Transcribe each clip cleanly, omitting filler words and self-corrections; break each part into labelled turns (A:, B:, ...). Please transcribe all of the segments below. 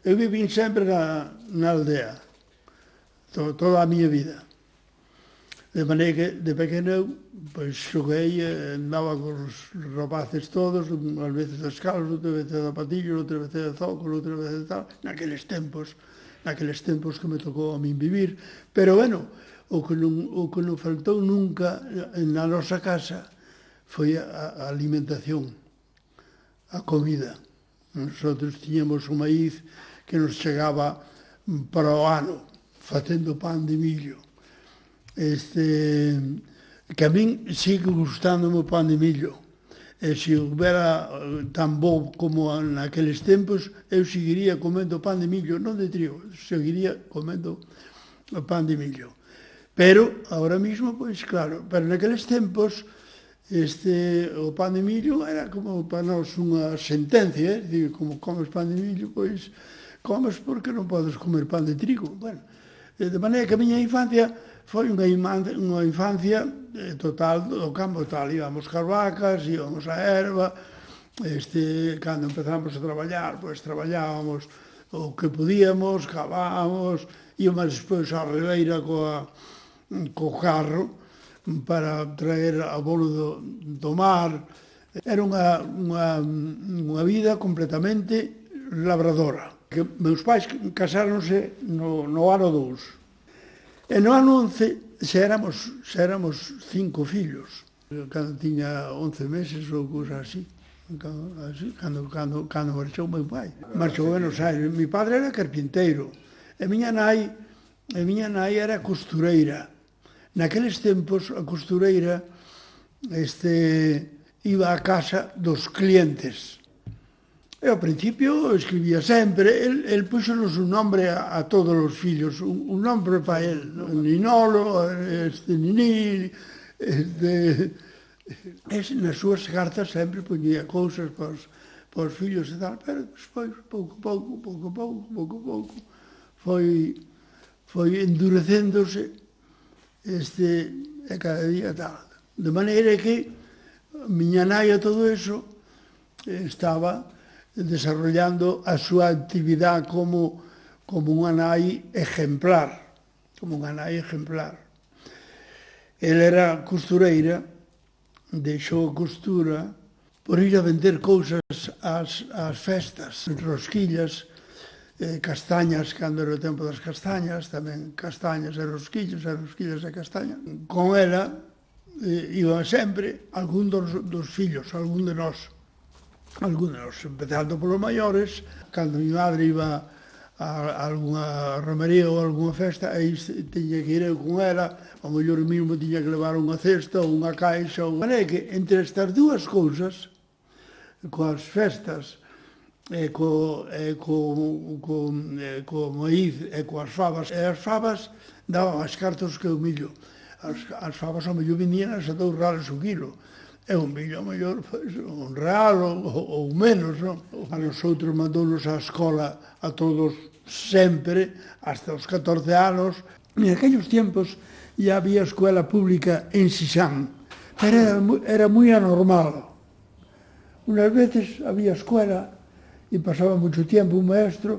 A: Eu vivín sempre na aldea, toda a miña vida. De maneira que, de pequeno, pois xoguei, andaba con os rapaces todos, unhas veces descalzo, outra veces de zapatillo, outra veces de zócolo, outra veces de tal, naqueles tempos que me tocou a min vivir. Pero, bueno, o que non faltou nunca na nosa casa foi a alimentación, a comida. Nosotros tiñamos o maíz que nos chegaba para o ano, facendo pan de millo. Que a min sigue gustándome o pan de millo. E se houbera tan bo como naqueles tempos, eu seguiría comendo pan de millo, non de trigo, seguiría comendo o pan de millo. Pero, ahora mismo, pois claro, pero naqueles tempos, o pan de millo era como para nós unha sentencia, digo, como comes pan de millo, pois comes porque non podes comer pan de trigo. Bueno, de maneira que a miña infancia foi unha infancia total do campo tal. Íbamos cas vacas, íbamos á erva, cando empezamos a traballar, pois traballábamos o que podíamos, cavábamos, íbamos despois á ribeira co carro para traer abolo do mar. Era unha vida completamente labradora. Que meus pais casáronse no ano 2. E no ano 11 xa éramos 5 fillos. Cando tiña 11 meses ou cousa así. Cando marchou meu pai. Marchou a Buenos Aires. Mi padre era carpinteiro. E miña nai era costureira. Naqueles tempos a costureira iba á casa dos clientes. E ao principio escribía sempre, el puxonos un nombre a todos os fillos, un nombre para el, Ninolo, Niní, nas súas cartas sempre poñía cousas para os fillos e tal, pero despois, pouco a pouco, foi endurecéndose e cada día tal. De maneira que miña nai a todo eso estaba desarrollando a súa actividade como unha nai ejemplar, Ela era costureira, deixou a costura por ir a vender cousas ás festas, rosquillas, castañas, cando era o tempo das castañas, tamén castañas e rosquillas e castañas. Con ela iban sempre algún dos fillos, algún de nós, empezando polos maiores. Cando mi madre iba a alguna romería ou alguna festa, aí tiña que ir eu con ela, ao mellor mesmo tiña que levar unha cesta ou unha caixa. É que entre estas dúas cousas, coas festas, co maíz e coas favas, e as favas daban as cartas que o millo. As favas ao mellor vendían a 2 reales o quilo. E o millo, ao mellor, un real ou menos, non? A nosotros mandounos á escola a todos sempre, hasta os 14 anos. En aquellos tiempos ya había escuela pública en Xixán, pero era moi anormal. Unas veces había escuela e pasaba mucho tiempo un maestro,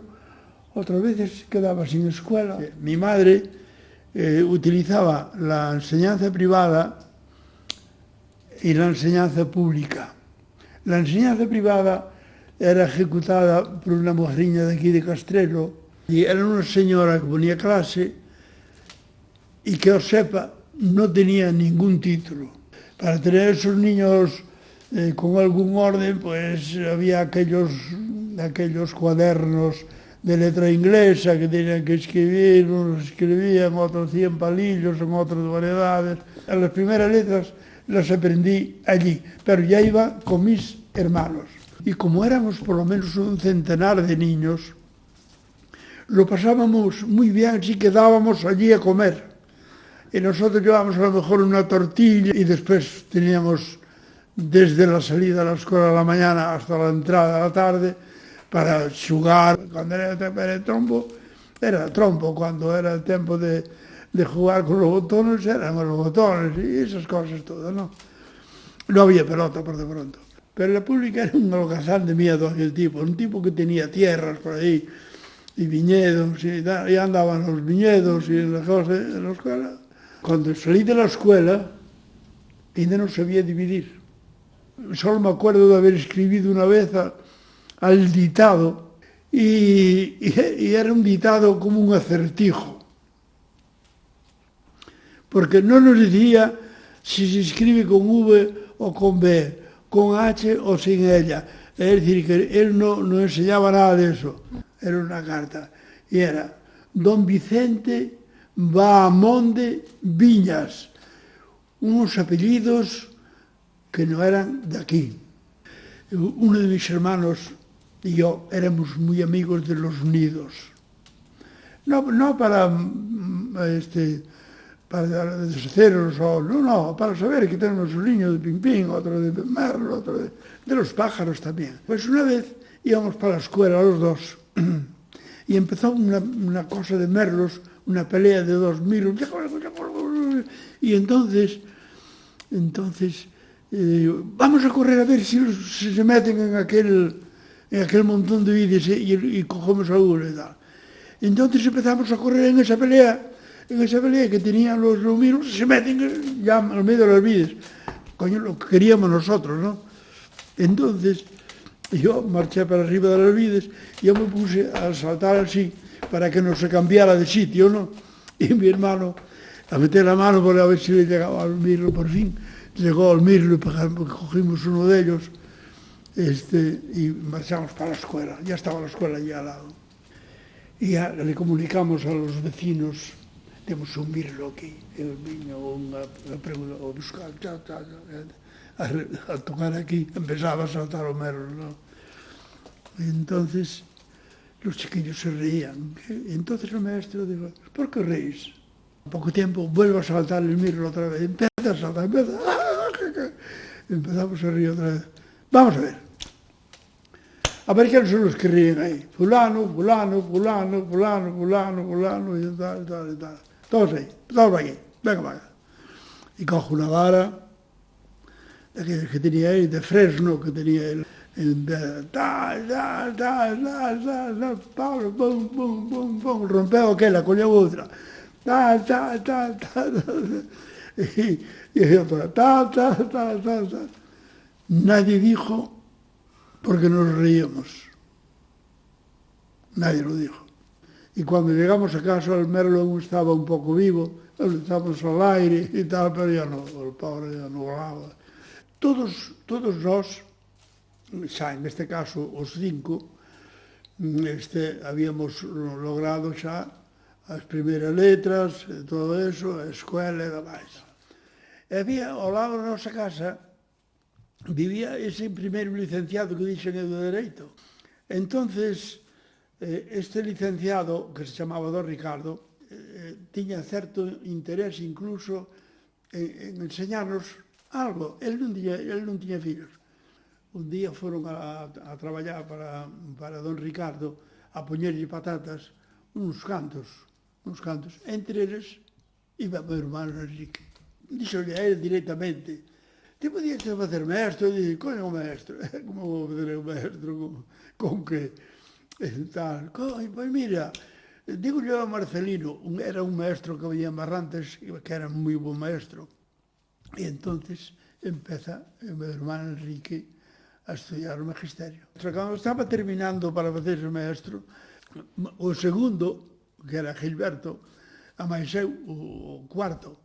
A: otras veces quedaba sin escuela. Mi madre utilizaba la enseñanza privada y la enseñanza pública. La enseñanza privada era ejecutada por una mojeriña de aquí de Castrelo, y era una señora que ponía clase y que, os sepa, no tenía ningún título. Para tener esos niños con algún orden, pues había aquellos cuadernos de letra inglesa que tenían que escribir, unos escribían, otros hacían palillos, en otras variedades. Las primeras letras las aprendí allí, pero ya iba con mis hermanos. Y como éramos por lo menos un centenar de niños, lo pasábamos muy bien si quedábamos allí a comer. Y nosotros llevábamos a lo mejor una tortilla y después teníamos desde la salida a la escuela de la mañana hasta la entrada de la tarde para xugar. Cuando era trompo, era trompo. Cuando era el tiempo de jugar con los botones, eran los botones y esas cosas todas, ¿no? No había pelota por de pronto. Pero la pública era un holgazán de miedo aquel tipo, un tipo que tenía tierras por ahí, y viñedos, y andaba en los viñedos y en las cosas de la escuela. Cuando salí de la escuela, ainda no sabía dividir. Solo me acuerdo de haber escribido una vez al ditado, y era un ditado como un acertijo, porque no nos decía si se escribe con V o con B, con H o sin ella. Es decir, que él no enseñaba nada de eso. Era una carta. Y era: Don Vicente va a Monde Viñas. Unos apellidos que no eran de aquí. Uno de mis hermanos y yo éramos muy amigos de los nidos. No para deshacerlos, no, para saber que tenemos un niño de Pimpín, otro de Merlo, otro de los pájaros también. Pues una vez íbamos para la escuela los dos y empezó una cosa de merlos, una pelea de dos mirlos, y entonces vamos a correr a ver si se meten en aquel montón de vides y cogemos alguno y tal. Entonces empezamos a correr en esa pelea que tenían los mirlos, se meten ya al medio de las vides. Coño, lo que queríamos nosotros, ¿no? Entonces yo marché para arriba de las vides y yo me puse a saltar así para que no se cambiara de sitio, ¿no? Y mi hermano a meter la mano para ver si le llegaba al mirlo. Por fin llegó al mirlo, porque cogimos uno de ellos y marchamos para la escuela. Ya estaba la escuela allí al lado. Y ya le comunicamos a los vecinos: temos un mirlo aquí. E os viño a buscar, a tocar aquí. Empezaba a saltar o merlo, ¿no? Y entonces los chiquillos se reían. Y entonces el maestro dijo: ¿por qué reís? A poco tiempo vuelvo a saltar el mirlo otra vez. Empieza a saltar, empezamos a reír otra vez. Vamos a ver. A ver quiénes son los que ríen ahí. Fulano, y tal. Todos ahí, todos aquí. Venga. Y cojo una vara que tenía él, de fresno que tenía él. Pum, rompeu aquela, colleu outra. Y otro, Nadie dijo porque nos reíamos. Nadie lo dijo. Y cuando llegamos a casa, el merlo aún estaba un poco vivo, estábamos al aire y tal, pero ya no, el pobre ya no volaba. Todos nós, xa en este caso os 5, habíamos logrado xa as primeiras letras, todo eso, a escuela e demais. E había, ao lado da nosa casa, vivía ese primeiro licenciado que dixen eu de Dereito. Entonces, este licenciado, que se chamaba Don Ricardo, tiña certo interés incluso en enseñarnos algo. El non tiña fillos. Un día foron a traballar para Don Ricardo a poñerlle patatas uns cantos. Entre eles iba meu hermano Enrique. Díxolle a él directamente: te podías facer maestro? E dixo: coño, maestro, como vou fazer un maestro con que tal? Coño, pois mira, dígolle a Marcelino, era un maestro que había en Barrantes, que era moi bon maestro. E entonces empeza o meu hermano Enrique a estudiar o magisterio. Cando estaba terminando para facerse maestro, o segundo, que era Gilberto, a máis eu, o cuarto,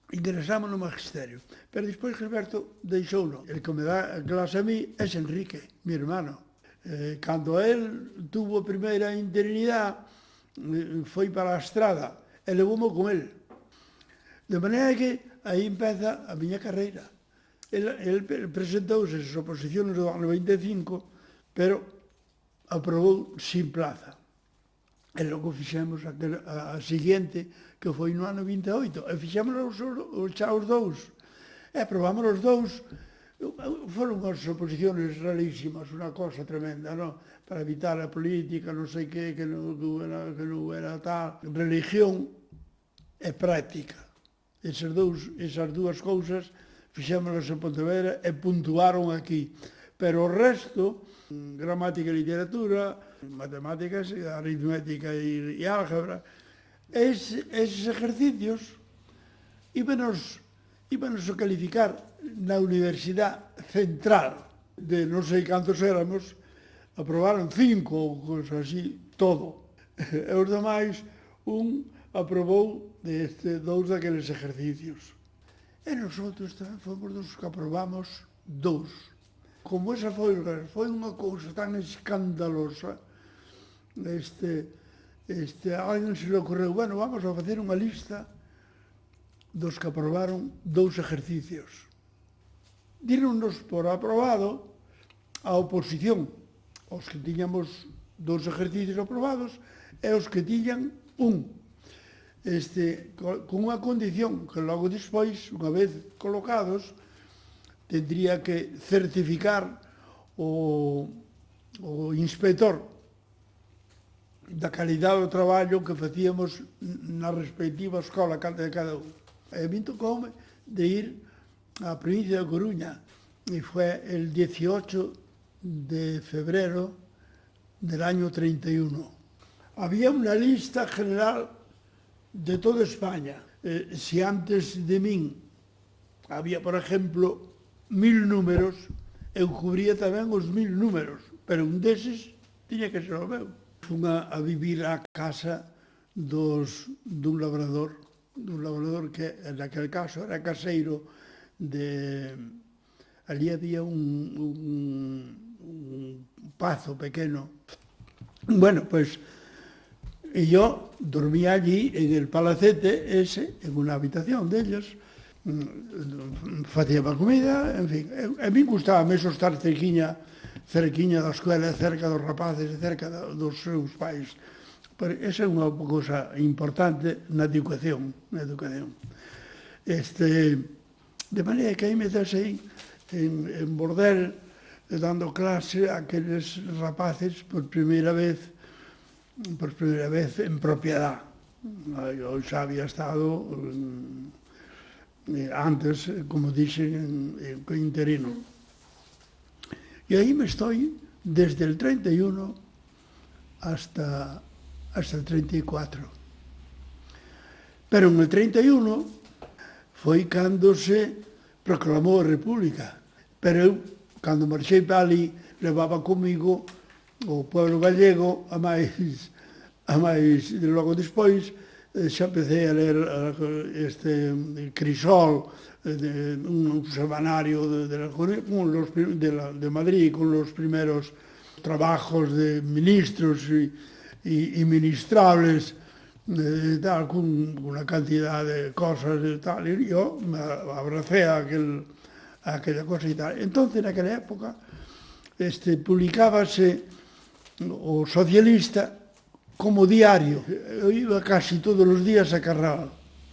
A: ingresamos no magisterio. Pero despois Gilberto deixouno. El que me dá clase a mí é Enrique, mi hermano. Cando él tuvo a primeira interinidade, foi para a estrada e levoume con él. De maneira que aí empeza a miña carreira. El presentouse as oposiciones do ano 25, pero aprobou sin plaza. E logo fixemos a seguinte, que foi no ano 28, e fixemos xa os dous. E aprobamos os dous. Foron as oposiciones rarísimas, unha cosa tremenda, non? Para evitar a política, non sei que non era tal. Religión e práctica. Esas dúas cousas fixémonos en Pontevedra e puntuaron aquí. Pero o resto, gramática e literatura, matemáticas, aritmética y álgebra. Esos ejercicios íbanos a calificar na Universidade Central de non sei cantos éramos, aprobaron 5 ou cousas así, todo. E os demais, un aprobou dous daqueles exercicios. E nosotros tamén fomos dos que aprobamos 2. Como esa foi unha cousa tan escandalosa, alguén se le ocorreu, bueno, vamos a facer unha lista dos que aprobaron 2 exercicios. Díronnos por aprobado a oposición, os que tiñamos 2 exercicios aprobados e os que tiñan un. Con unha condición que logo despois, unha vez colocados, tendría que certificar o inspector da calidade do traballo que facíamos na respectiva escola de cada un. A mí tocoume de ir a provincia de Coruña y fue el 18 de febrero del año 31. Había una lista general de toda España. Si antes de min había, por ejemplo, 1000 números, eu cubría tamén os 1000 números, pero un deses tiña que ser o meu. Fun a vivir á casa dun labrador que naquele caso era caseiro de... Allí había un pazo pequeño. Bueno, pues yo dormía allí en el palacete ese, en una habitación de ellos, facía a comida, en fin. A mí gustaba eso estar cerquiña da escola, cerca dos rapaces, cerca dos seus pais. Pero esa é unha cousa importante na educación. De maneira que aí me desei en bordel, dando clase a aqueles rapaces por primeira vez en propiedad. Eu xa había estado antes, como dixen, en interino. E aí me estoy desde el 31 hasta el 34. Pero en el 31 foi cando se proclamou a República. Pero eu, cando marchei para ali, levaba comigo o pueblo gallego, a máis logo despois, xa empecé a ler Crisol, un semanario de Madrid, con los primeros trabajos de ministros y ministrables, tal, con una cantidad de cosas y tal, y yo me abracé a aquella cosa y tal. Entonces, en aquella época, publicábase o Socialista como diario. Eu iba casi todos os días a Carral.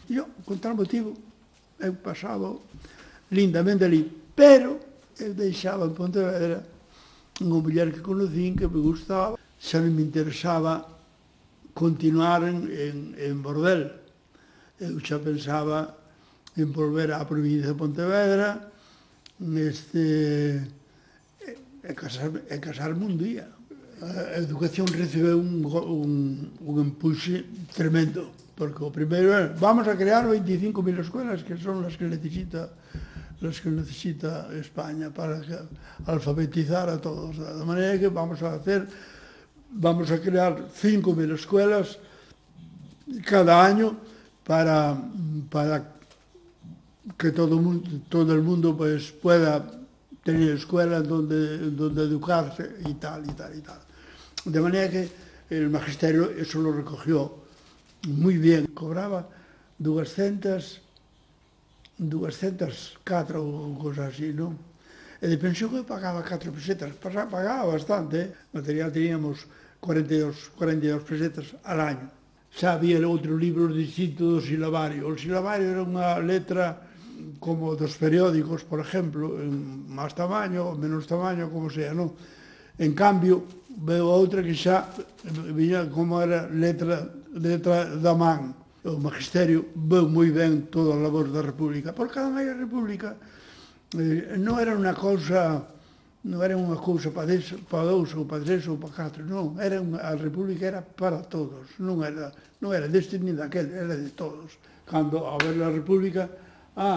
A: Yo, con tal motivo, he pasado lindamente ali, pero eu deixaba en Pontevedra unha muller que conocín, que me gustaba, xa non me interesaba continuar en bordel. Eu xa pensaba en volver á provincia de Pontevedra e casarme un día. A educación recebeu un empuxe tremendo, porque o primeiro é, vamos a crear 25.000 escuelas, que son las que necesita España para alfabetizar a todos. De manera que vamos a crear 5.000 escuelas cada año para que todo el mundo pues pueda tener escuelas donde educarse y tal. De manera que el magisterio eso lo recogió muy bien. Cobraba 204 ou cosas así, non? E de pensión eu pagaba 4 pesetas, pagaba bastante, material teníamos 42 pesetas al año. Xa había outros libros distintos do silabario. O silabario era unha letra como dos periódicos, por exemplo, en máis tamaño, menos tamaño, como sea, non? En cambio, veo outra que xa viña como era letra da man. O magisterio veu moi ben toda a labor da República, porque ademais a República non era unha cousa non era unha cousa para dous ou para tres ou para catro, non, a República era para todos, non era deste ni daquel, era de todos. Cando a ver a República,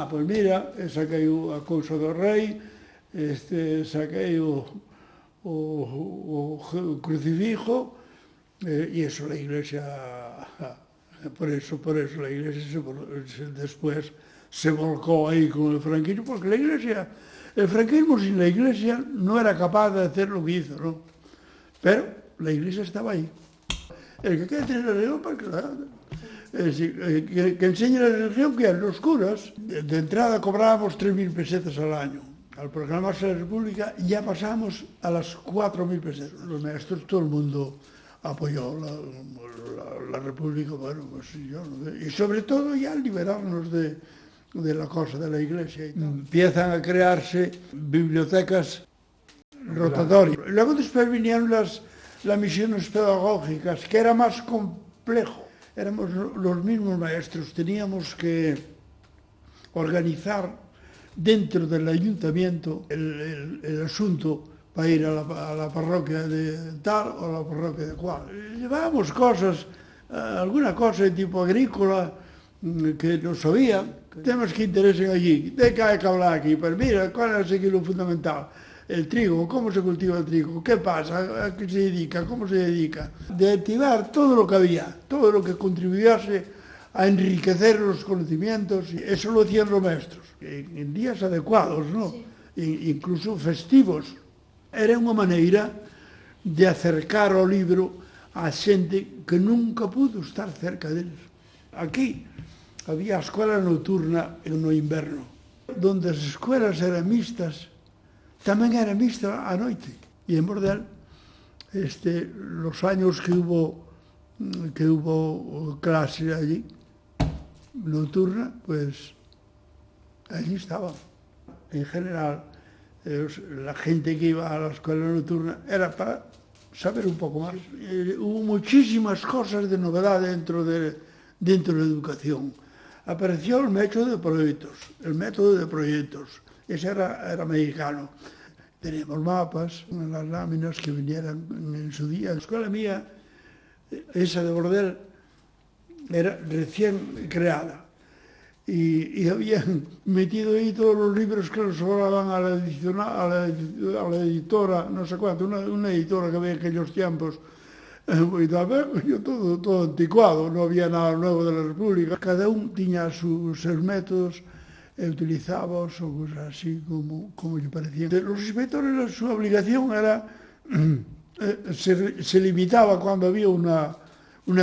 A: pois mira, saquei a cousa do rei, saquei o crucifijo, e eso la Iglesia, por eso la Iglesia después se volcó ahí con el franquismo, porque la Iglesia, el franquismo sin la Iglesia no era capaz de hacer lo que hizo, ¿no? Pero la Iglesia estaba ahí. El que quiere tener la religión, que enseñe la religión, que los curas, de entrada cobrábamos 3.000 pesetas al año. Al proclamarse la República ya pasamos a las 4.000 pesetas. Los maestros, todo el mundo apoyó la República, bueno, pues yo, y sobre todo ya liberarnos de la cosa de la Iglesia. Y empiezan a crearse bibliotecas rotatorias. Luego después vinieron las misiones pedagógicas, que era más complejo. Éramos los mismos maestros, teníamos que organizar dentro del ayuntamiento el asunto para ir a la parroquia de tal o a la parroquia de cual. Llevábamos cosas, alguna cosa de tipo agrícola que no sabía, temas que interesen allí. ¿De qué hay que hablar aquí? Pues mira, ¿cuál es aquí lo fundamental? El trigo, ¿cómo se cultiva el trigo? ¿Qué pasa? ¿A qué se dedica? ¿Cómo se dedica? De activar todo lo que había, todo lo que contribuyase a enriquecer los conocimientos. Eso lo hacían los maestros, en días adecuados, ¿no? Sí. Incluso festivos. Era unha maneira de acercar o libro a xente que nunca pudo estar cerca deles. Aquí había a escola nocturna no inverno, donde as escolas eran mixtas, tamén era mixta a noite. E en Bordel, los años que hubo clase allí, nocturna, pues allí estaba. En general, la gente que iba a la escuela nocturna era para saber un poco más. Hubo muchísimas cosas de novedad dentro de la educación. Apareció el método de proyectos. Ese era mexicano. Teníamos mapas, las láminas que vinieran en su día. La escuela mía, esa de Bordel, era recién creada. Y habían metido ahí todos los libros que nos sobraban a la editora, no sé cuánto, una editora que había en aquellos tiempos, y todo anticuado, no había nada nuevo de la República. Cada uno tenía sus métodos, utilizaba cosas así como le parecía. Los inspectores, su obligación era, se limitaba cuando había una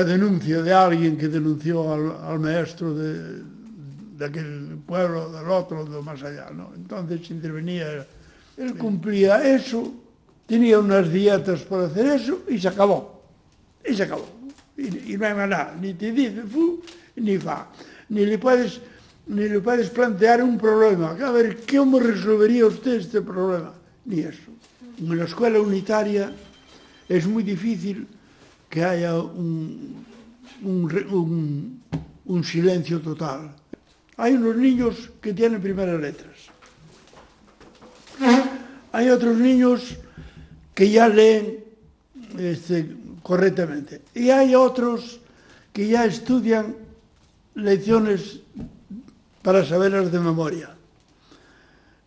A: denuncia de alguien que denunció al maestro de aquel pueblo, del otro, de más allá, ¿no? Entonces intervenía, él cumplía eso, tenía unas dietas para hacer eso y se acabó. Y no hay más nada, ni te dice fu, ni fa. Ni le puedes plantear un problema. A ver, ¿cómo resolvería usted este problema? Ni eso. En la escuela unitaria es muy difícil que haya un silencio total. Hay unos niños que tienen primeras letras. Hay otros niños que ya leen correctamente. Y hay otros que ya estudian lecciones para saberlas de memoria.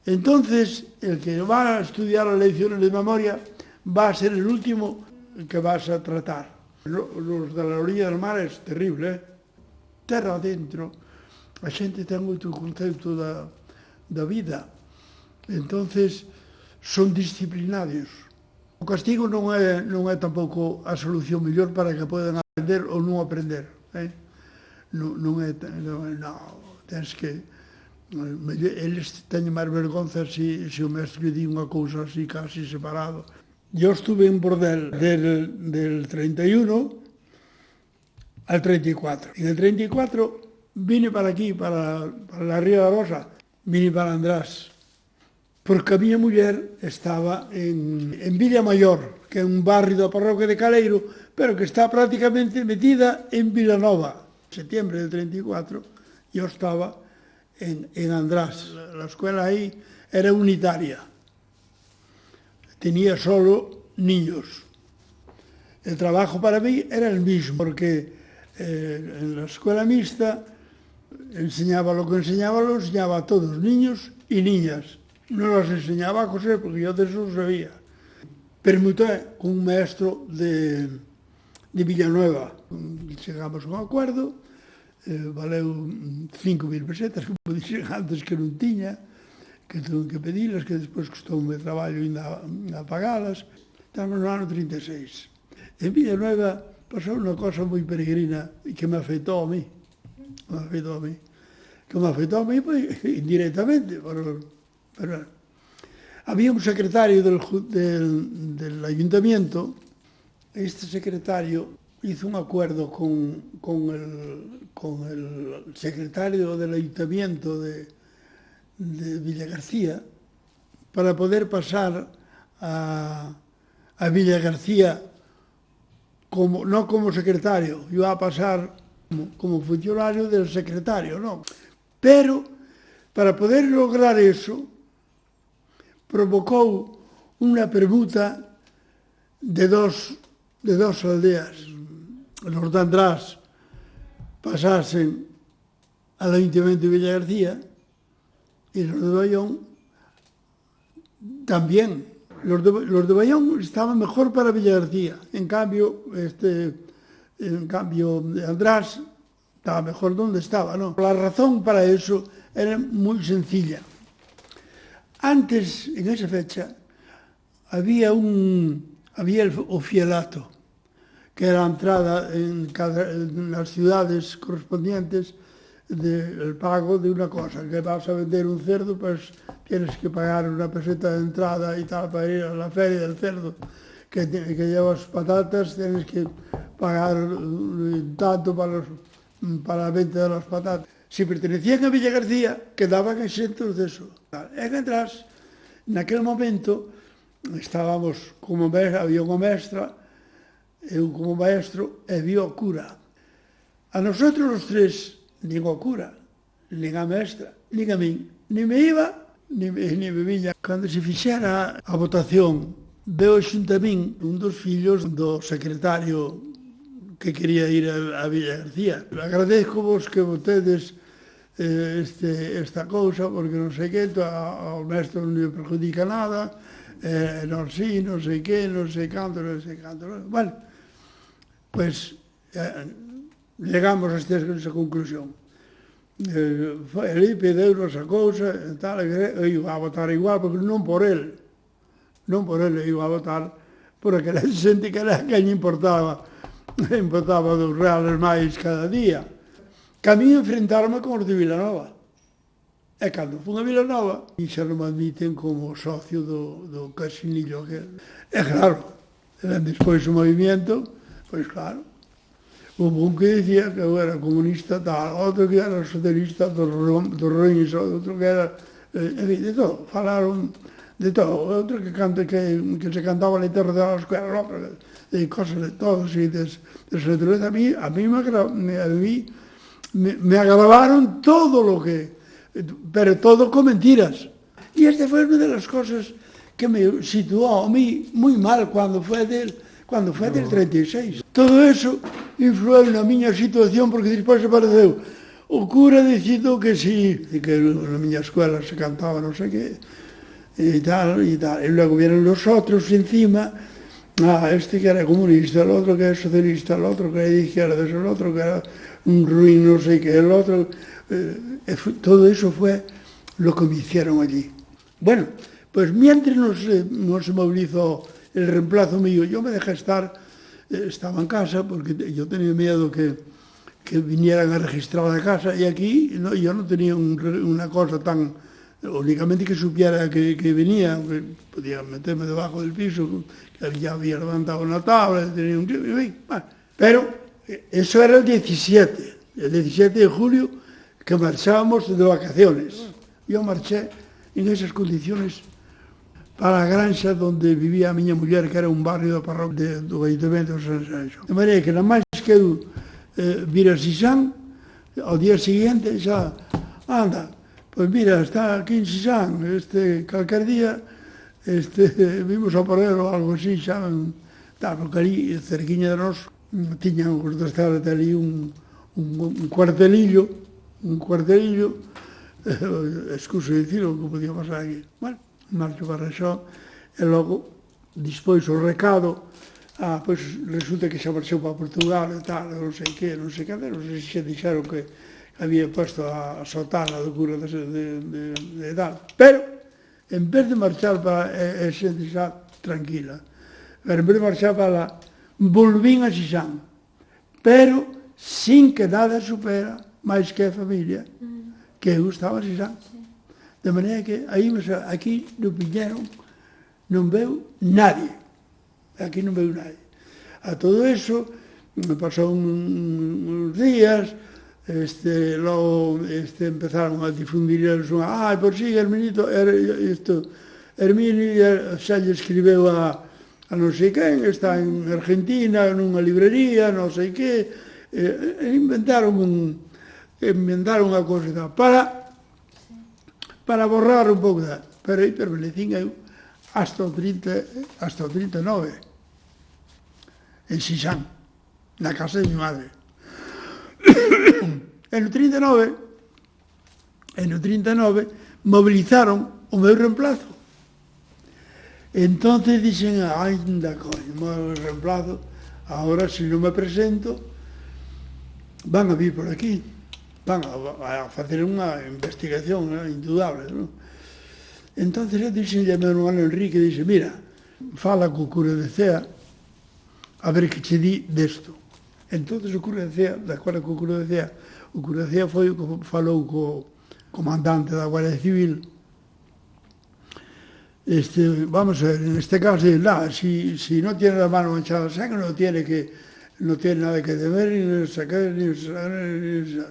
A: Entonces, el que va a estudiar las lecciones de memoria va a ser el último que vas a tratar. Los de la orilla del mar es terrible, terra adentro. A xente ten outro concepto da vida. Entonces, son disciplinarios. O castigo non é tampouco a solución mellor para que podan aprender ou non aprender. Non, tens que... Eles teñen máis vergonza se o mestre di unha cousa así casi separado. Yo estuve en Bordel del 31 al 34. En el 34 vine para aquí, para la Ría da Rosa, vine para András, porque a miña muller estaba en Villamayor, que é un barrio da parroquia de Caleiro, pero que está prácticamente metida en Vilanova. En septiembre del 34 yo estaba en András. La escuela ahí era unitaria. tenía solo niños. El trabajo para mí era el mismo, porque en la escuela mixta enseñaba lo que enseñaba, lo enseñaba a todos, niños y niñas. No los enseñaba a coser, porque yo de eso sabía. Permuté con un maestro de Villanueva. Chegamos a un acuerdo, valeu 5.000 pesetas, como dixen antes, que non tiña, que tuve que pedilas, que despois costoume traballo ainda a pagalas. Estamos no ano 36. En Villanueva pasou unha cosa moi peregrina e que me afectou a mí. Que me afectou a mí, pues, indirectamente, pero había un secretario del ayuntamiento. Este secretario hizo un acuerdo con el secretario del ayuntamiento de Villagarcía para poder pasar a Villagarcía no como secretario, iba a pasar como funcionario del secretario, ¿no? Pero para poder lograr eso provocou unha permuta de dos aldeas. Los de András pasasen al Ayuntamiento de Villagarcía y los de Bayón también. Los de Bayón estaban mejor para Villagarcía. En cambio, András estaba mejor donde estaba, ¿no? La razón para eso era muy sencilla. Antes, en esa fecha, había el ofielato, que era la entrada en las ciudades correspondientes del pago de una cosa. Que vas a vender un cerdo, pues tienes que pagar una peseta de entrada y tal para ir a la feria del cerdo. Que llevas patatas, tienes que pagar tanto para la venta de las patatas. Si pertenecían a Villagarcía, quedaban exentos de eso. En atrás, en aquel momento, estábamos había unha mestra, eu como maestro, e había o cura. A nosotros os tres, nin o cura, nin a mestra, nin a min, ni me iba, ni me viña. Cando se fixera a votación, veo xunto a min un dos fillos do secretario que quería ir a Villagarcía. Agradezco vos que votedes esta cousa, porque non sei que, ao mestre non lle perjudica nada, non sei, non sei que, non sei canto. Bueno, pues llegamos a esa conclusión. Felipe deu-nos a cousa, eu iba a votar igual, porque non por él, eu iba a votar por aquela xente que era que lle importaba 2 reales máis cada día. Que a mí enfrentarme con os de Vilanova. E cando fun a Vilanova, e xa non me admiten como socio do casinillo. E claro, despois o movimento, pois claro, hubo un que dicía que eu era comunista tal, outro que era socialista dos Reis, outro que era, de todo, falaron de todo, outro que se cantaba a letra de la escuela, de cosas de todos, e de naturaleza. A mí me agravaron todo lo que, pero todo con mentiras. Y esta fue una de las cosas que me situó a mí muy mal cuando fue del 36. Todo eso influiu na miña situación, porque despois apareceu o cura dicindo que sí, que na miña escuela se cantaba non sei que, e tal. E luego vienen los otros encima, este que era comunista, el otro que era socialista, el otro que era de izquierdas, el otro que era un ruin, no sé qué, el otro. Todo eso fue lo que me hicieron allí. Bueno, pues mientras no se movilizó el reemplazo mío, yo me dejé estar, estaba en casa, porque yo tenía miedo que vinieran a registrar la casa, y aquí yo no tenía una cosa tan, únicamente que supiera que venía, que podía meterme debajo del piso, que ya había levantado una tabla, tenía un... Bueno, pero eso era el 17 de julio, que marchábamos de vacaciones. Yo marché en esas condiciones para a granxa donde vivía a miña muller, que era un barrio da parroquia do Ayuntamiento de San Xanxo. De maneira que, nada máis que eu vir a Sisán, ao día seguinte xa, anda, pois mira, está aquí en Sisán, calquer día vimos a poner ou algo así, xa, porque ali, cerquiña de nós, tiñan os dos tardes ali un cuartelillo, excuso dicilo, que podía pasar aquí. Bueno, marcho para xo, e logo, dispois o recado, pois resulta que xa marchou para Portugal e tal, non sei que, non sei se xa dixeron que había posto a sotana do cura de tal, pero en vez de marchar para xente xa tranquila, pero en vez de marchar para lá, volvín a Xixán, pero sin que nada supera máis que a familia, que eu estaba a Xixán. De maneira que aquí no Piñero non veu nadie, aquí non veu nadie. A todo eso, me pasou uns días, logo empezaron a difundir eles por si, Herminio xa lle escribeu a non sei quen, está en Argentina, nunha librería, non sei que, inventaron unha cousa para borrar un pouco pero aí permanecín eu hasta o 39, en Xixán, na casa de mi madre. E no 39 movilizaron o meu reemplazo. Entonces dixen, anda coño, o meu reemplazo, agora se non me presento, van a vir por aquí, van a facer unha investigación indudable, non? Entonces eu dixenlle a meu hermano Enrique, dixe, mira, fala co cura de Cea, a ver que che di desto. Entonces o cura de Cea, de acordo co cura de Cea, o cura de Cea foi o que falou co comandante da Guardia Civil. Vamos a ver, en este caso, si no tiene la mano manchada de sangre, no tiene nada que temer, ni sacar, ni sacar.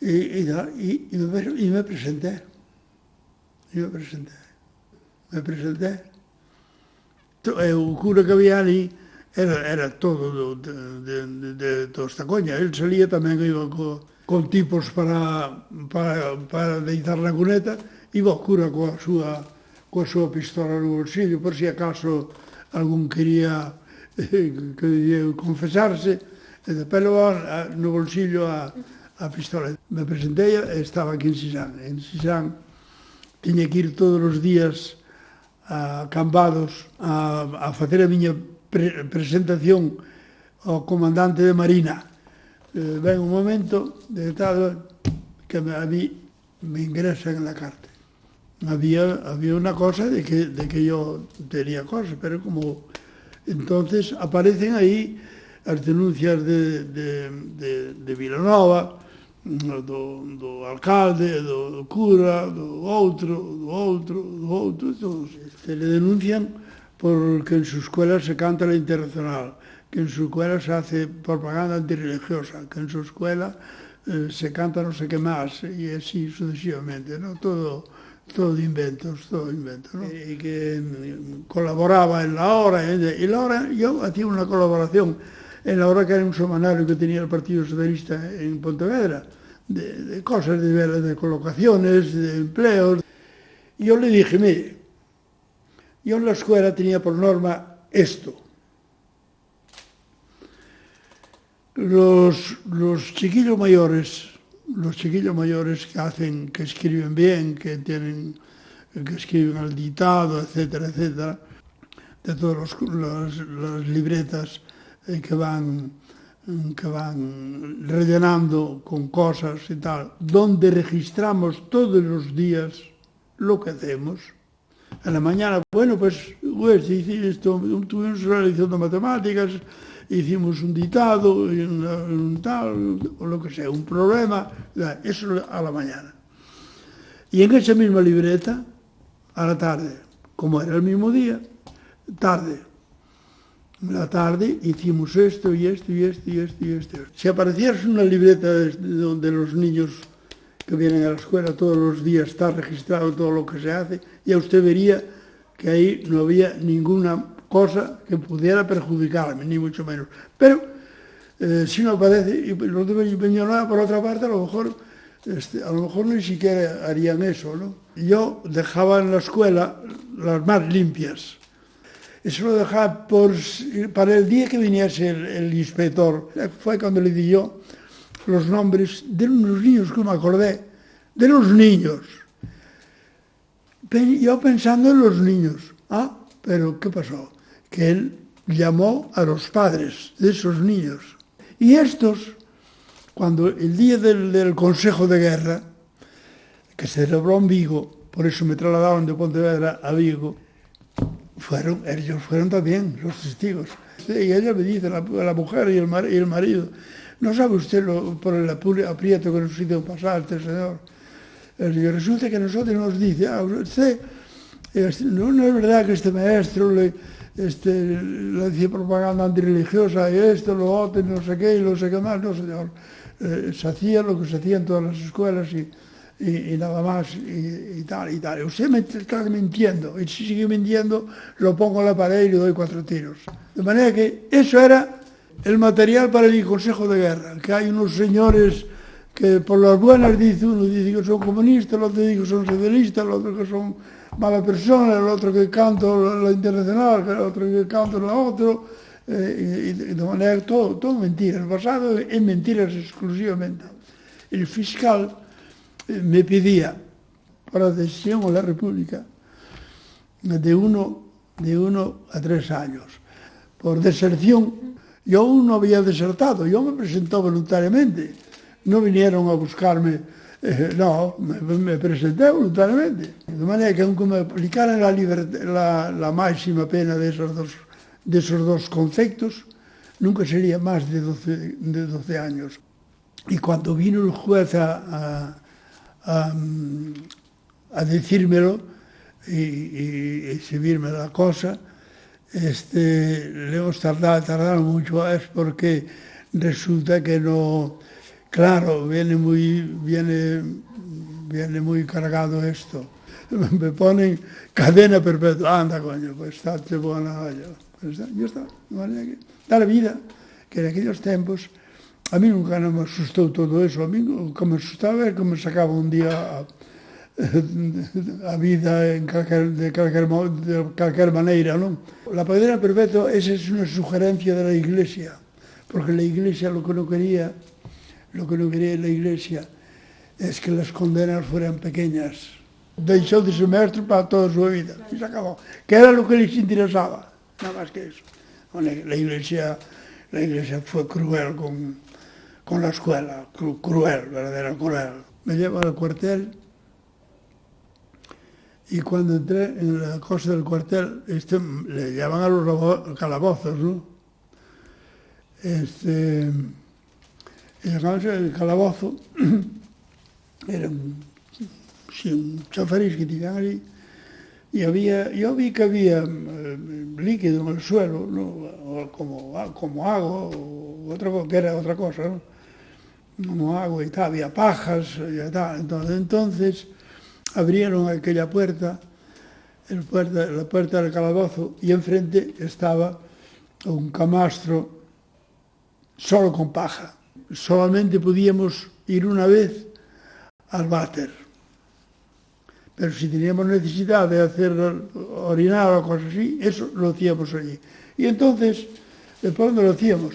A: Y me presenté. O cura que había ali era todo de toda esta coña. Él salía tamén, iba con tipos para deitar na cuneta, iba o cura coa súa pistola no bolsillo, por si acaso algún quería confesarse, e depois levaba no bolsillo a pistola. Me presentei e estaba aquí en Xixán. En Xixán tiña que ir todos os días a Cambados a facer a miña presentación ao comandante de Marina. Ven un momento de tal que a mí me ingresan en la cárcel. Había una cosa de que yo tenía cosas, pero como entonces aparecen aí as denuncias de Vilanova, do alcalde, do cura, do outro, se le denuncian porque en su escuela se canta la Internacional, que en su escuela se hace propaganda antirreligiosa, que en su escuela se canta no sé qué más, y así sucesivamente, ¿no? Todo inventos, ¿no? Y que colaboraba en La Hora, y La Hora, yo hacía una colaboración en La Hora, que era un semanario que tenía el Partido Socialista en Pontevedra, de cosas de colocaciones, de empleos. Y yo le dije, mire, yo en la escuela tenía por norma esto. Los chiquillos mayores que escriben bien, que escriben al dictado, etcétera, etcétera, de todas las libretas que van rellenando con cosas y tal, donde registramos todos los días lo que hacemos. En la mañana, bueno, pues tuvimos una lección de matemáticas, hicimos un dictado, un tal, o lo que sea, un problema, eso a la mañana. Y en esa misma libreta, a la tarde, como era el mismo día, la tarde hicimos esto y esto. Si apareciera una libreta de los niños que vienen a la escuela todos los días, está registrado todo lo que se hace, ya usted vería que ahí no había ninguna cosa que pudiera perjudicarme, ni mucho menos. Pero si no aparece, y los de Peñonada, por otra parte, a lo mejor a lo mejor ni siquiera harían eso, ¿no? Yo dejaba en la escuela las más limpias. Eso lo dejaba para el día que viniese el inspector. Fue cuando le di yo los nombres de unos niños que me acordé, de los niños. Yo pensando en los niños. Pero ¿qué pasó? Que él llamó a los padres de esos niños. Y estos, cuando el día del Consejo de Guerra, que se celebró en Vigo, por eso me trasladaron de Pontevedra a Vigo, ellos fueron también los testigos. Y ella me dice, la mujer y el marido, ¿no sabe usted por el aprieto que nos hizo pasar este señor? Y resulta que a nosotros nos dice, usted, no es verdad que este maestro le hacía propaganda antirreligiosa y esto, lo otro, no sé qué, y no sé qué más. No, señor, se hacía lo que se hacía en todas las escuelas y nada más, y tal, y tal. Usted me está mintiendo, y si sigue mintiendo, lo pongo en la pared y le doy 4 tiros. De manera que eso era el material para el Consejo de Guerra, que hay unos señores que por las buenas uno dice que son comunistas, el otro dice que son socialistas, el otro que son mala persona, el otro que canta la internacional, el otro que canta la otra, y de manera todo mentira. El basado en mentiras exclusivamente. El fiscal me pedía, para decisión de la República, de 1 a 3 años. Por deserción, yo aún no había desertado, yo me presenté voluntariamente. No vinieron a buscarme, me presenté voluntariamente. De manera que aunque me aplicaran la máxima pena de esos dos conceptos, nunca sería más de 12 años. Y cuando vino el juez a decírmelo y exhibirme la cosa, le hemos tardado mucho, es porque resulta que no. Claro, viene muy cargado esto. Me ponen cadena perpetua. Anda, coño, pues estate buena. Pues ya está. Da la vida, que en aquellos tiempos, a mí nunca me asustó todo eso. A mí lo que me asustaba es que me sacaba un día a vida de cualquier manera, ¿no? La cadena perpetua, esa es una sugerencia de la Iglesia, porque la Iglesia lo que no quería la Iglesia es que las condenas fueran pequeñas. Dejó de ser maestro para toda su vida y se acabó. Que era lo que les interesaba, nada más que eso. La Iglesia fue cruel con la escuela, cruel, verdadera cruel. Me llevan al cuartel y cuando entré en la cosa del cuartel, le llaman a los calabozos, ¿no? El calabozo era un chafariz que tenían allí y yo vi que había líquido en el suelo, ¿no? como agua o que era otra cosa, ¿no? Como agua y tal, había pajas y tal. Entonces abrieron aquella puerta, la puerta del calabozo, y enfrente estaba un camastro solo con paja. Solamente podíamos ir una vez al váter. Pero si teníamos necesidad de hacer orinar o cosas así, eso lo hacíamos allí. Y entonces, ¿por dónde lo hacíamos?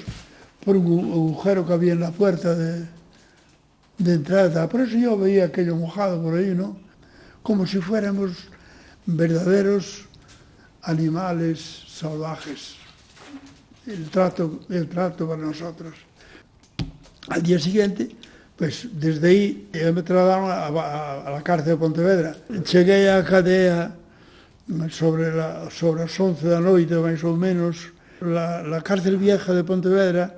A: Por un agujero que había en la puerta de entrada. Por eso yo veía aquello mojado por ahí, ¿no? Como si fuéramos verdaderos animales salvajes. El trato para nosotros. Al día siguiente, pues desde aí me trasladaron a la cárcel de Pontevedra. Cheguei á cadea sobre as 11 da noite, máis ou menos. La cárcel vieja de Pontevedra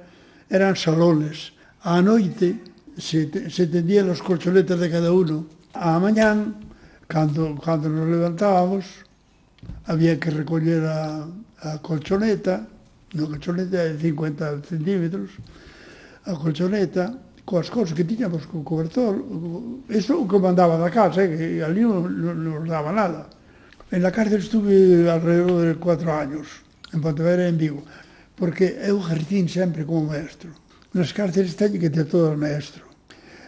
A: eran salones. A noite se tendían as colchonetas de cada uno. A mañán, cando nos levantábamos, había que recoller a colchoneta, unha colchoneta de 50 centímetros, a colchoneta, coas cousas que tiñamos co cobertor, eso o que mandaba da casa, que ali non nos daba nada. En la cárcel estuve alrededor de 4 años, en Pontevedra e en Vigo, porque eu ejercín sempre como maestro. Nas cárceles teñen que ter todo o maestro.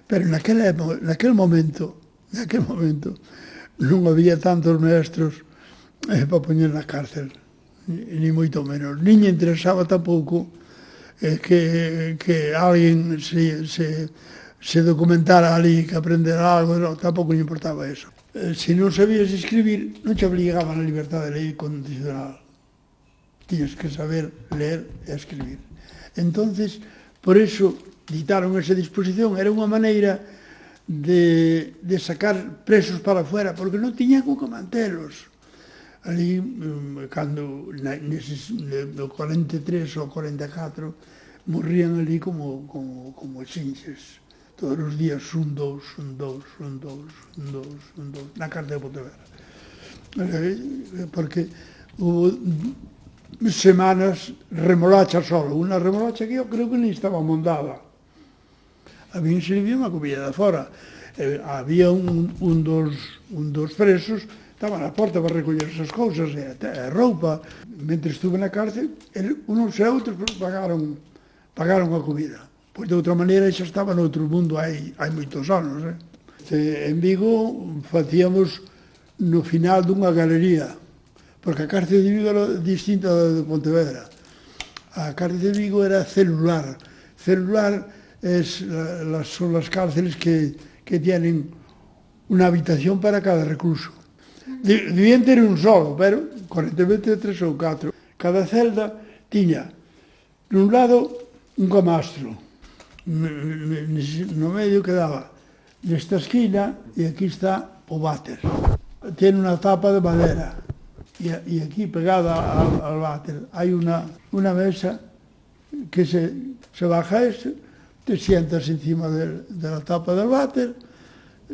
A: Pero naquel momento, non había tantos maestros para poñer na cárcel, ni moito menos. Nin interesaba tampouco que alguén se documentara ali, que aprendera algo, no, tampouco lle importaba eso. Se non sabías escribir, non te obligaban a libertad de lei condicional. Tiñas que saber ler e escribir. Entonces, por eso, ditaron esa disposición, era unha maneira de sacar presos para fora, porque non tiñan con que mantelos. Ali, cando no 43 ou 44, morrían ali como chinches. Todos os días un dous, na cárcel de Pontevedra. Porque hubo semanas remolacha solo. Unha remolacha que eu creo que nem estaba mondada. A mí se vivía unha comida de fora. Había un dos presos, estaba na porta para recoller esas cousas, a roupa. Mentre estuve na cárcel, uns e outros pagaron a comida. Pois de outra maneira xa estaba noutro mundo hai moitos anos. En Vigo facíamos no final dunha galería, porque a cárcel de Vigo era distinta da de Pontevedra. A cárcel de Vigo era celular. Celular son las cárceles que tienen una habitación para cada recluso. Debían ter un solo, pero 40 3 ou 4. Cada celda tiña, nun lado, un camastro. No medio quedaba nesta esquina e aquí está o váter. Tiene unha tapa de madera e aquí pegada al váter hai unha mesa que se baja te sientas encima de la tapa del váter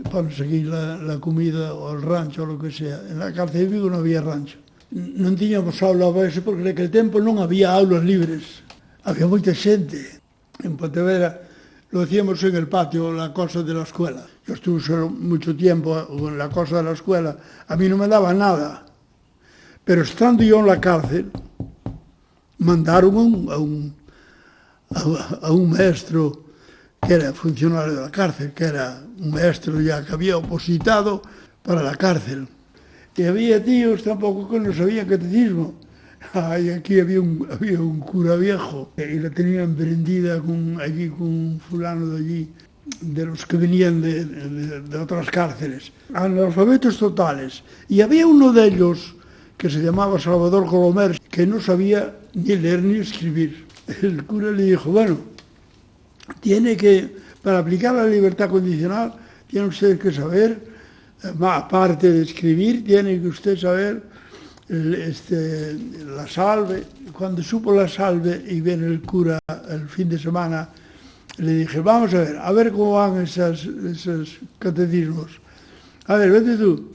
A: para seguir la comida o el rancho o lo que sea. En la cárcel de Vigo non había rancho. Non tiñamos aula para eso porque naquele tempo non había aulas libres. Había moita xente. En Pontevedra lo hacíamos en el patio, la cosa de la escuela. Yo estuve solo mucho tiempo en la cosa de la escuela. A mí no me daba nada. Pero estando yo en la cárcel, mandaron a un maestro que era funcionario de la cárcel, que era un maestro ya que había opositado para la cárcel. Y había tíos tampoco que no sabían catecismo. Y aquí había un cura viejo y la tenían prendida con un fulano de allí, de los que venían de otras cárceles. Analfabetos totales. Y había uno de ellos que se llamaba Salvador Colomer, que no sabía ni leer ni escribir. El cura le dijo, bueno, para aplicar la libertad condicional, tiene usted que saber, aparte de escribir, tiene que usted saber la salve. Cuando supo la salve y viene el cura el fin de semana, le dije, vamos a ver cómo van esos catecismos. A ver, vete tú,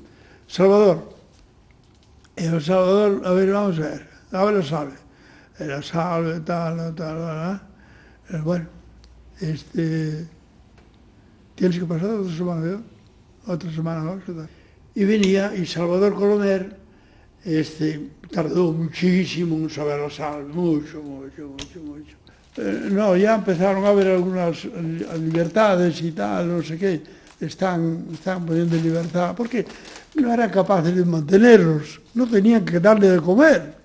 A: Salvador. Y el Salvador, a ver, vamos a ver la salve. La salve, tal. Bueno, tienes que pasar otra semana más. Y venía, y Salvador Colomer, tardó muchísimo en saber la salve, mucho. No, ya empezaron a haber algunas libertades y tal, no sé qué, están poniendo libertad, porque no eran capaces de mantenerlos, no tenían que darle de comer.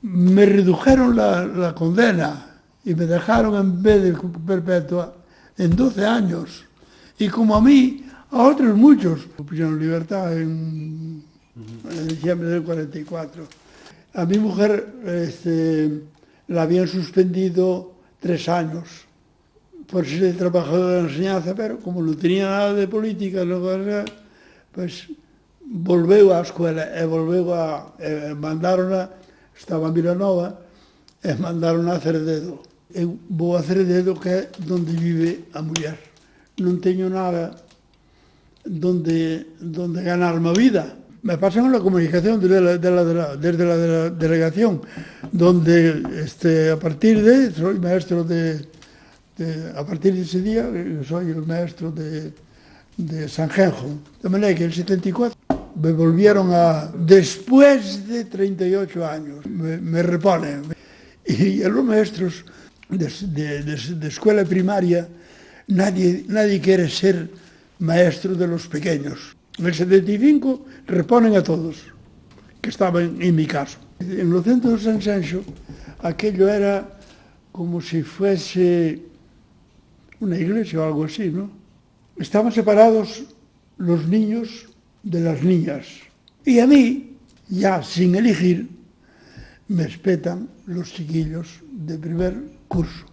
A: Me redujeron la condena y me dejaron en vez de perpetua en 12 años. Y como a mí, a otros muchos, me pusieron libertad en diciembre del 44. A mi mujer la habían suspendido 3 años por ser trabajadora de la enseñanza, pero como no tenía nada de política, pues volveu á escuela e mandaron estaba en Vilanova e mandaron a Cerdedo. Eu vou a Cerdedo, que é onde vive a muller. Non teño nada donde ganarme a vida. Me pasan la comunicación desde la delegación, donde a partir de, soy maestro a partir de ese día, soy el maestro de Sanjenjo. De manera que en el 74 me volvieron después de 38 años, me reponen. Y los maestros de escuela primaria Nadie quiere ser maestro de los pequeños. En el 75 reponen a todos, que estaban en mi caso. En el centro de San Xenxo, aquello era como si fuese una iglesia o algo así, ¿no? Estaban separados los niños de las niñas. Y a mí, ya sin elegir, me espetan los chiquillos de primer curso.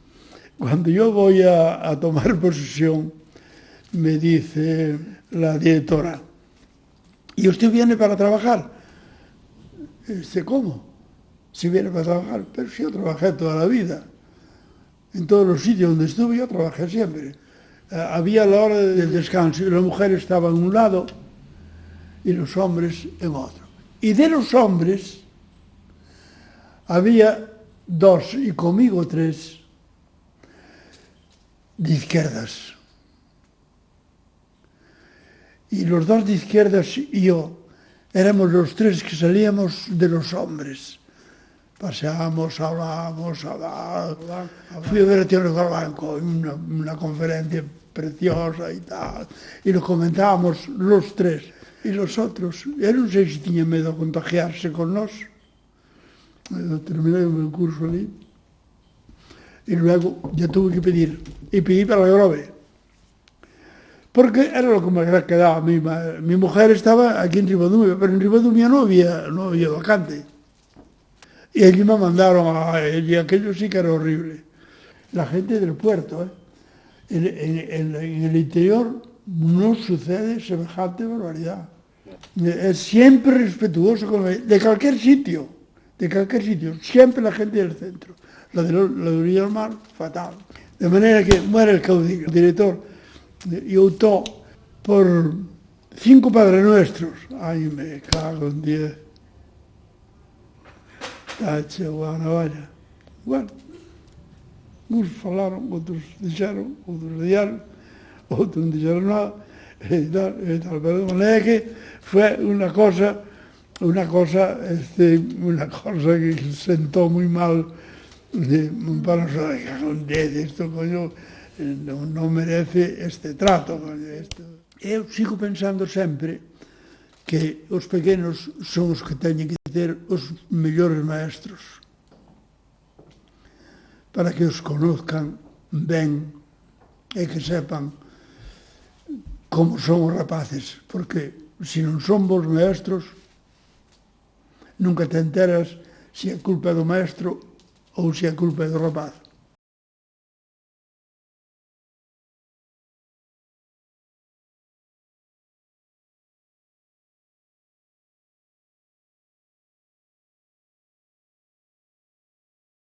A: Cuando yo voy a tomar posesión, me dice la directora, ¿y usted viene para trabajar? ¿Cómo? Si viene para trabajar, pero si yo trabajé toda la vida. En todos los sitios donde estuve yo trabajé siempre. Había la hora del descanso y la mujer estaba en un lado y los hombres en otro. Y de los hombres había 2 y conmigo 3 de izquierdas. Y los 2 de izquierdas y yo éramos los 3 que salíamos de los hombres. Paseábamos, hablábamos. Fui a ver a Tío Blanco en una conferencia preciosa y tal. Y lo comentábamos los 3. Y los otros, yo non sei se tiña medo a contagiarse con nós. Terminé o meu curso ali. Y luego ya tuve que pedir. Y pedí para la Grove. Porque era lo que me quedaba a mí. Mi mujer estaba aquí en Ribadumia, pero en Ribadumia no había vacante. Y allí me mandaron y aquello sí que era horrible. La gente del puerto, en el interior no sucede semejante barbaridad. Es siempre respetuoso de cualquier sitio, siempre la gente del centro. La de Orilla del Mar, fatal. De manera que muere el caudillo, el director, y optó por 5 Padres Nuestros. Ay, me cago en 10. Tache, vaya. Bueno, uns falaron, outros dixeron, outros diaron, outros non dixeron nada, e tal, pero de maneira que fue una cosa que sentó muy mal para nosotros. Con 10, esto, coño, non merece este trato. Eu sigo pensando sempre que os pequenos son os que teñen que ter os mellores maestros para que os conozcan ben e que sepan como son os rapaces, porque se non son bons maestros nunca te enteras se a culpa é do maestro ou se a culpa é do rapaz.